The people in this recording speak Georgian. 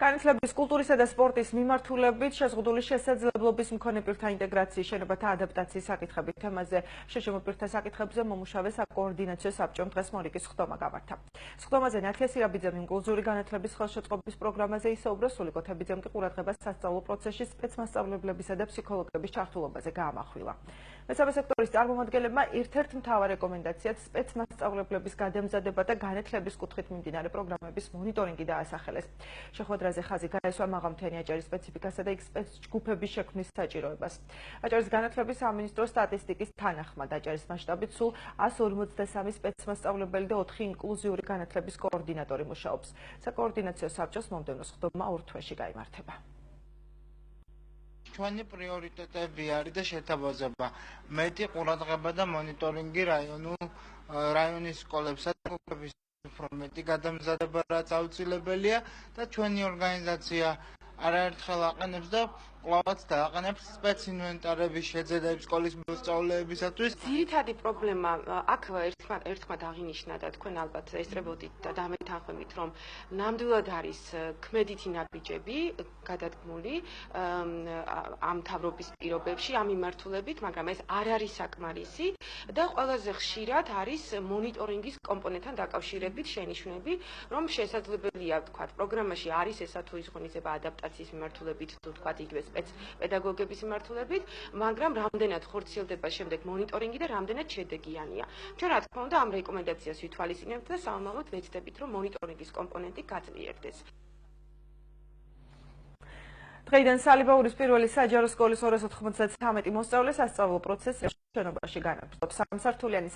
განათლების, კულტურისა და სპორტის მიმართულებით შეზღუდული შესაძლებლობის მქონე პირთა ინტეგრაციის, შენობათა ადაპტაციის საკითხების თემაზე შეშემო პირთა საკითხებზე მომუშავე საკოორდინაციო საბჭომ დღეს მოლიკის ხდომა გამართა. ხდომაზე ნათია სირაბიძემ ინკლუზიური განათლების ხელშეწყობის პროგრამაზე ისაუბრა, სულიკო თებიძემ კი ყურადღებას სასწავლო პროცესში სპეცმასწავლებლებისა და ფსიქოლოგების ჩართულობაზე გაამახვილა. მესამე სექტორის წარმომადგენლებმა ერთ-ერთ მთავარ რეკომენდაციად სპეცმასწავლებლების გადამზადება და განათლების კუთხით მიმდინარე პროგრამების მონიტორინგი დაასახელეს. შეხვედრაზე ხაზი გაესვა მაღალმთიანი აჭარის სპეციფიკასა და სპეცჯგუფების შექმნის საჭიროებას. აჭარის განათლების სამინისტროს სტატისტიკის თანახმად აჭარის მასშტაბით სულ 153 სპეცმასწავლებელი და 4 ინკლუზიური განათლების კოორდინატორი მუშაობს. საკოორდინაციო საბჭოს მომდევნო ხდომა 2 თვეში გაიმართება. ჩვენი პრიორიტეტები არის და შეთავაზება მეტი ყურადღება და მონიტორინგი რაიონის სკოლებსა და კლუბების უფრო მეტი გადამზადება, რაც აუცილებელია და ჩვენი ორგანიზაცია არაერთხელ აყენებს და კვლავაც დააყენებს სპეცინვენტარების შეძენებს სკოლის მოსწავლეებისათვის. ძირითადი პრობლემა აქ ერთხმად აღინიშნა და თქვენ ალბათ ესწრებოდით და დამეთანხმებით, რომ ნამდვილად არის ქმედითი ნაბიჯები გადადგმული ამ მთავრობის პირობებში, ამ მიმართულებით, მაგრამ ეს არ არის საკმარისი და ყველაზე ხშირად არის მონიტორინგის კომპონენტთან დაკავშირებით შენიშვნები, რომ შესაძლებელია ვთქვათ, პროგრამაში არის ესა თუ ის ღონისება ადაპტაციის მიმართულებით თუ ვთქვათ იგივე პედაგოგების მიმართულებით, მაგრამ რამდენად ხორციელდება შემდეგ მონიტორინგი და რამდენად შედეგიანია. ჩვენ რა თქმა უნდა ამ რეკომენდაციას ვითვალისწინებთ და სამომავლოდ ვეცდებით, რომ მონიტორინგის კომპონენტი გაძლიერდეს. დღეიდან სალიბაურის პირველი საჯარო სკოლის 293 მოსწავლე სასწავლო პროცესს შენობაში განაგრძობს. 3 სართულიანი